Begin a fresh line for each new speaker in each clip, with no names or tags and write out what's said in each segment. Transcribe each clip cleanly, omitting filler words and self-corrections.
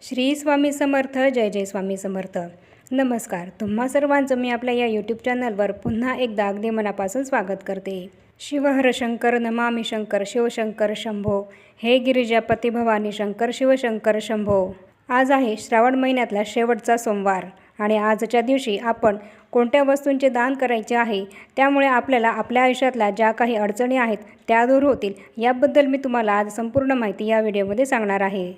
श्री स्वामी समर्थ. जय जय स्वामी समर्थ. नमस्कार. तुम्हा सर्वांचं मी आपल्या या यूट्यूब चॅनलवर पुन्हा एकदा अगदी मनापासून स्वागत करते. शिवहर शंकर नमामि शंकर शिवशंकर शंभो. हे गिरिजापती भवानी शंकर शिवशंकर शंभो. आज आहे श्रावण महिन्यातला शेवटचा सोमवार आणि आजच्या दिवशी आपण कोणत्या वस्तूंचे दान करायचे आहे, त्यामुळे आपल्याला आपल्या आयुष्यातल्या ज्या काही अडचणी आहेत त्या दूर होतील, याबद्दल मी तुम्हाला आज संपूर्ण माहिती या व्हिडिओमध्ये सांगणार आहे.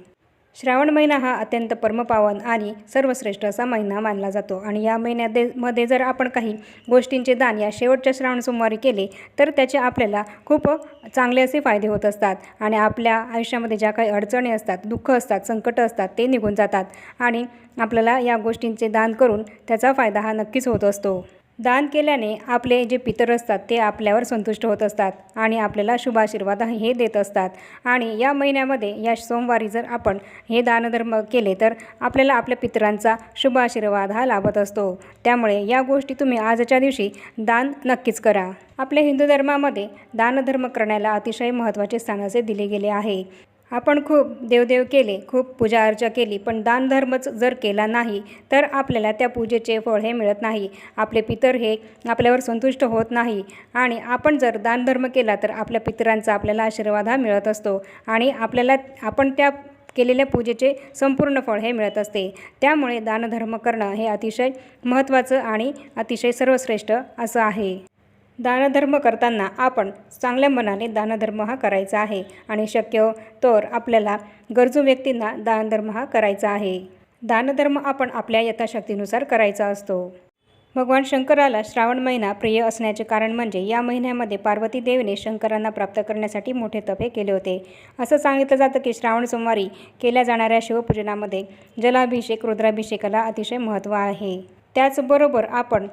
श्रावण महिना हा अत्यंत परमपावन आणि सर्वश्रेष्ठ असा महिना मानला जातो आणि या महिन्यामध्ये जर आपण काही गोष्टींचे दान या शेवटच्या श्रावण सोमवारी केले तर त्याचे आपल्याला खूप चांगले असे फायदे होत असतात आणि आपल्या आयुष्यामध्ये ज्या काही अडचणी असतात, दुःख असतात, संकट असतात ते निघून जातात आणि आपल्याला या गोष्टींचे दान करून त्याचा फायदा हा नक्कीच होत असतो. दान केल्याने आपले जे पितर असतात ते आपल्यावर संतुष्ट होत असतात आणि आपल्याला शुभ आशीर्वाद हे देत असतात. आणि या महिन्यामध्ये या सोमवारी जर आपण हे दानधर्म केले तर आपल्याला आपल्या पितरांचा शुभ आशीर्वाद हा लाभत असतो. त्यामुळे या गोष्टी तुम्ही आजच्या दिवशी दान नक्कीच करा. आपल्या हिंदू धर्मामध्ये दानधर्म करण्याला अतिशय महत्त्वाचे स्थान असे दिले गेले आहे. आपण खूप देवदेव केले, खूप पूजा अर्चा केली, पण दानधर्मच जर केला नाही तर आपल्याला त्या पूजेचे फळ हे मिळत नाही. आपले पितर हे आपल्यावर संतुष्ट होत नाही आणि आपण जर दानधर्म केला तर आपल्या पितरांचा आपल्याला आशीर्वाद हा मिळत असतो आणि आपल्याला आपण त्या केलेल्या पूजेचे संपूर्ण फळ हे मिळत असते. त्यामुळे दानधर्म करणं हे अतिशय महत्त्वाचं आणि अतिशय सर्वश्रेष्ठ असं आहे. दानधर्म करताना आपण चांगल्या मनाने दानधर्म हा करायचा आहे आणि शक्य तर आपल्याला गरजू व्यक्तींना दानधर्म हा करायचा आहे. दानधर्म आपण आपल्या यथाशक्तीनुसार करायचा असतो. भगवान शंकराला श्रावण महिना प्रिय असण्याचे कारण म्हणजे या महिन्यामध्ये पार्वती देवीने शंकरांना प्राप्त करण्यासाठी मोठे तप हे केले होते. असं सांगितलं जातं की श्रावण सोमवारी केल्या जाणाऱ्या शिवपूजनामध्ये जलाभिषेक, रुद्राभिषेकाला अतिशय महत्त्व आहे. त्याचबरोबर आपण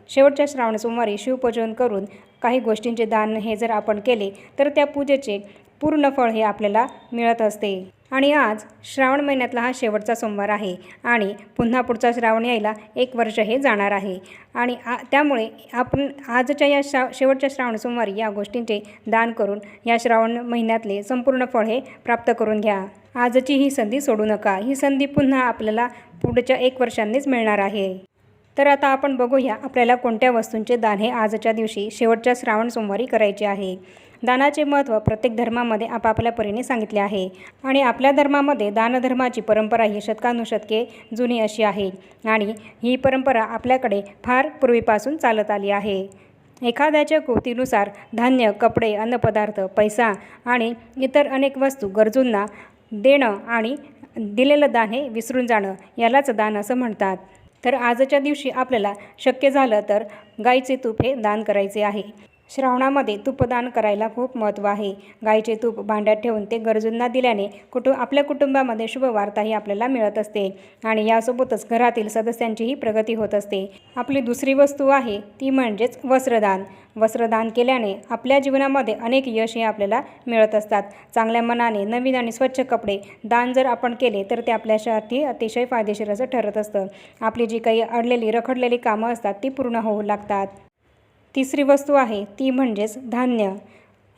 शेवटच्या श्रावण सोमवारी शिवपूजन करून काही गोष्टींचे दान हे जर आपण केले तर त्या पूजेचे पूर्ण फळ हे आपल्याला मिळत असते. आणि आज श्रावण महिन्यातला हा शेवटचा सोमवार आहे आणि पुन्हा पुढचा श्रावण यायला 1 वर्ष हे जाणार आहे आणि त्यामुळे आपण आजच्या या शेवटच्या श्रावण सोमवारी या गोष्टींचे दान करून या श्रावण महिन्यातले संपूर्ण फळ हे प्राप्त करून घ्या. आजची ही संधी सोडू नका. ही संधी पुन्हा आपल्याला पुढच्या 1 वर्षांनीच मिळणार आहे. तर आता आपण बघूया आपल्याला कोणत्या वस्तूंचे दान हे आजच्या दिवशी शेवटच्या श्रावण सोमवारी करायचे आहे. दानाचे महत्त्व प्रत्येक धर्मामध्ये आपापल्या परीने सांगितले आहे आणि आपल्या धर्मामध्ये दानधर्माची परंपरा ही शतकानुशतके जुनी अशी आहे आणि ही परंपरा आपल्याकडे फार पूर्वीपासून चालत आली आहे. एखाद्याच्या कृतीनुसार धान्य, कपडे, अन्नपदार्थ, पैसा आणि इतर अनेक वस्तू गरजूंना देणं आणि दिलेलं दान हे विसरून जाणं यालाच दान असं म्हणतात. तर आजच्या दिवशी आपल्याला शक्य झालं तर गाईचे तूप हे दान करायचे आहे. श्रावणामध्ये तूपदान करायला खूप महत्त्व आहे. गाईचे तूप भांड्यात ठेवून ते गरजूंना दिल्याने आपल्या कुटुंबामध्ये शुभ वार्ताही आपल्याला मिळत असते आणि यासोबतच घरातील सदस्यांचीही प्रगती होत असते. आपली दुसरी वस्तू आहे ती म्हणजेच वस्त्रदान. वस्त्रदान केल्याने आपल्या जीवनामध्ये अनेक यश हे आपल्याला मिळत असतात. चांगल्या मनाने नवीन आणि स्वच्छ कपडे दान जर आपण केले तर ते आपल्यासाठी अतिशय फायदेशीर असं ठरत असतं. आपली जी काही अडलेली रखडलेली कामं असतात ती पूर्ण होऊ लागतात. तिसरी वस्तू आहे ती म्हणजेच धान्य.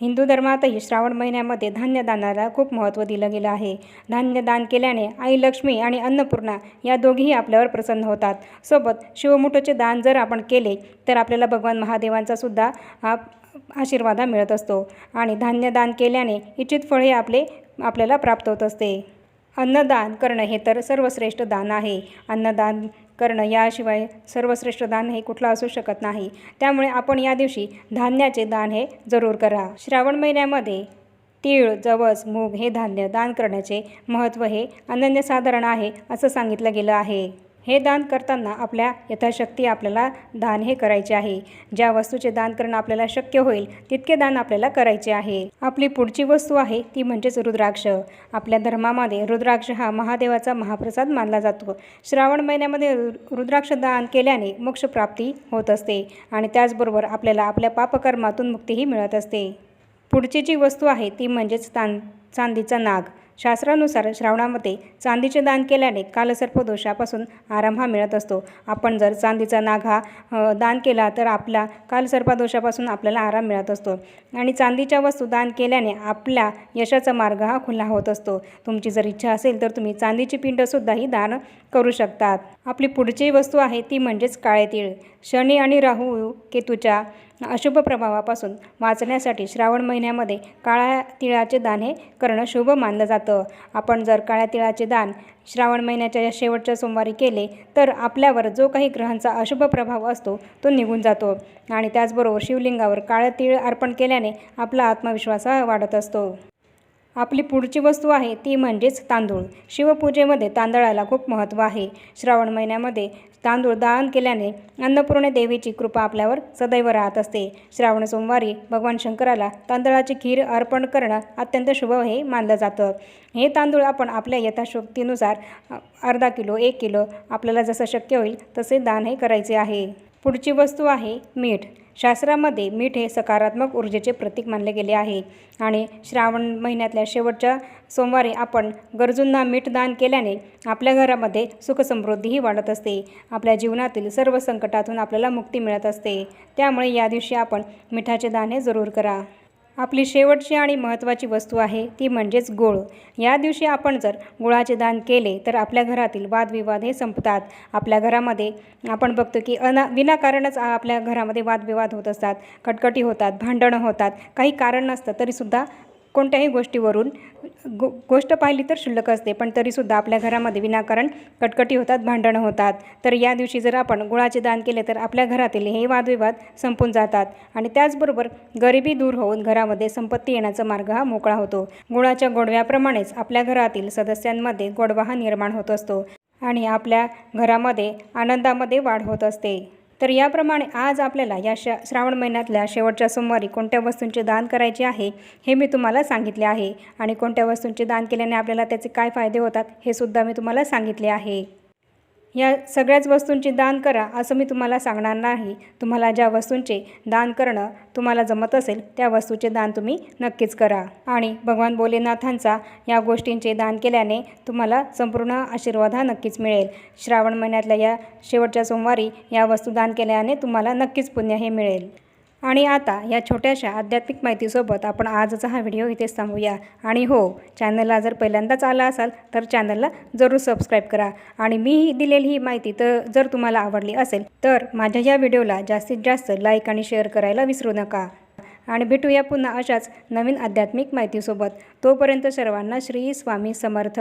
हिंदू धर्मातही श्रावण महिन्यामध्ये धान्य दानाला खूप महत्त्व दिलं गेलं आहे. धान्य दान केल्याने आई लक्ष्मी आणि अन्नपूर्णा या दोघीही आपल्यावर प्रसन्न होतात. सोबत शिवमुठीचे दान जर आपण केले तर आपल्याला भगवान महादेवांचा सुद्धा आशीर्वाद मिळत असतो आणि धान्य दान केल्याने इच्छित फळ हे आपल्याला प्राप्त होत असते. अन्नदान करणं हे तर सर्वश्रेष्ठ दान आहे. अन्नदान करणं याशिवाय सर्वश्रेष्ठ दान हे कुठलं असू शकत नाही. त्यामुळे आपण या दिवशी धान्याचे दान हे जरूर करा. श्रावण महिन्यामध्ये तीळ, जवस, मूग हे धान्य दान करण्याचे महत्त्व हे अनन्यसाधारण आहे असं सांगितलं गेलं आहे. हे दान करताना आपल्या यथाशक्ती आपल्याला दान हे करायचे आहे. ज्या वस्तूचे दान करणं आपल्याला शक्य होईल तितके दान आपल्याला करायचे आहे. आपली पुढची वस्तू आहे ती म्हणजेच रुद्राक्ष. आपल्या धर्मामध्ये रुद्राक्ष हा महादेवाचा महाप्रसाद मानला जातो. श्रावण महिन्यामध्ये रुद्राक्ष दान केल्याने मोक्षप्राप्ती होत असते आणि त्याचबरोबर आपल्याला आपल्या पापकर्मातून मुक्तीही मिळत असते. पुढची जी वस्तू आहे ती म्हणजेच चांदीचा नाग. शास्त्रानुसार श्रावणामध्ये चांदीचे दान केल्याने कालसर्पदोषापासून आराम हा मिळत असतो. आपण जर चांदीचा नाग हा दान केला तर आपला कालसर्पदोषापासून आपल्याला आराम मिळत असतो. आणि चांदीच्या वस्तू दान केल्याने आपल्या यशाचा मार्ग हा खुला होत असतो. तुमची जर इच्छा असेल तर तुम्ही चांदीची पिंडसुद्धाही दान करू शकतात. आपली पुढची वस्तू आहे ती म्हणजेच काळे तीळ. शनी आणि राहू केतूच्या अशुभ प्रभावापासून वाचण्यासाठी श्रावण महिन्यामध्ये काळ्या तिळाचे दान हे करणं शुभ मानलं जातं. आपण जर काळ्या तिळाचे दान श्रावण महिन्याच्या या शेवटच्या सोमवारी केले तर आपल्यावर जो काही ग्रहांचा अशुभ प्रभाव असतो तो निघून जातो. आणि त्याचबरोबर शिवलिंगावर काळं तीळ अर्पण केल्याने आपला आत्मविश्वास वाढत असतो. आपली पुढची वस्तू आहे ती म्हणजेच तांदूळ. शिवपूजेमध्ये तांदळाला खूप महत्त्व आहे. श्रावण महिन्यामध्ये तांदूळ दान केल्याने अन्नपूर्णे देवीची कृपा आपल्यावर सदैव राहत असते. श्रावण सोमवारी भगवान शंकराला तांदळाची खीर अर्पण करणं अत्यंत शुभ हे मानलं जातं. हे तांदूळ आपण आपल्या यथाशक्तीनुसार अर्धा किलो 1 किलो आपल्याला जसं शक्य होईल तसे दान हे करायचे आहे. पुढची वस्तू आहे मीठ. शास्त्रामध्ये मीठ हे सकारात्मक ऊर्जेचे प्रतीक मानले गेले आहे. आणि श्रावण महिन्यातल्या शेवटच्या सोमवारी आपण गरजूंना मीठ दान केल्याने आपल्या घरामध्ये सुखसमृद्धीही वाढत असते. आपल्या जीवनातील सर्व संकटातून आपल्याला मुक्ती मिळत असते. त्यामुळे या दिवशी आपण मिठाचे दान हे जरूर करा. आपली शेवटची आणि महत्त्वाची वस्तू आहे ती म्हणजेच गूळ. या दिवशी आपण जर गुळाचे दान केले तर आपल्या घरातील वादविवाद हे संपतात. आपल्या घरामध्ये आपण बघतो की विनाकारणच आपल्या घरामध्ये वादविवाद होत असतात, कटकटी होतात, भांडणं होतात. काही कारण नसतं तरीसुद्धा कोणत्याही गोष्टीवरून गोष्ट पाहिली तर क्षुल्लक असते पण तरीसुद्धा आपल्या घरामध्ये विनाकारण कटकटी होतात, भांडणं होतात. तर या दिवशी जर आपण गुळाचे दान केले तर आपल्या घरातील हे वादविवाद संपून जातात. आणि त्याचबरोबर गरिबी दूर होऊन घरामध्ये संपत्ती येण्याचा मार्ग हा मोकळा होतो. गुळाच्या गोडव्याप्रमाणेच आपल्या घरातील सदस्यांमध्ये गोडवा हा निर्माण होत असतो आणि आपल्या घरामध्ये आनंदामध्ये वाढ होत असते. तर याप्रमाणे आज आपल्याला या श्रावण महिन्यातल्या शेवटच्या सोमवारी कोणत्या वस्तूंचे दान करायचे आहे हे मी तुम्हाला सांगितले आहे. आणि कोणत्या वस्तूंचे दान केल्याने आपल्याला त्याचे काय फायदे होतात हे सुद्धा मी तुम्हाला सांगितले आहे. या सगळ्याच वस्तूंचे दान करा असं मी तुम्हाला सांगणार नाही. तुम्हाला ज्या वस्तूंचे दान करणं तुम्हाला जमत असेल त्या वस्तूचे दान तुम्ही नक्कीच करा. आणि भगवान भोलेनाथांचा या गोष्टींचे दान केल्याने तुम्हाला संपूर्ण आशीर्वाद हा नक्कीच मिळेल. श्रावण महिन्यातल्या या शेवटच्या सोमवारी या वस्तू दान केल्याने तुम्हाला नक्कीच पुण्य हे मिळेल. आणि आता या छोट्याशा आध्यात्मिक माहितीसोबत आपण आजचा हा व्हिडिओ इथेच थांबूया. आणि हो, चॅनलला जर पहिल्यांदाच आला असाल तर चॅनलला जरूर सबस्क्राईब करा. आणि मी दिलेली ही माहिती तर जर तुम्हाला आवडली असेल तर माझ्या या व्हिडिओला जास्तीत जास्त लाईक आणि शेअर करायला विसरू नका. आणि भेटूया पुन्हा अशाच नवीन आध्यात्मिक माहितीसोबत. तोपर्यंत सर्वांना श्री स्वामी समर्थ.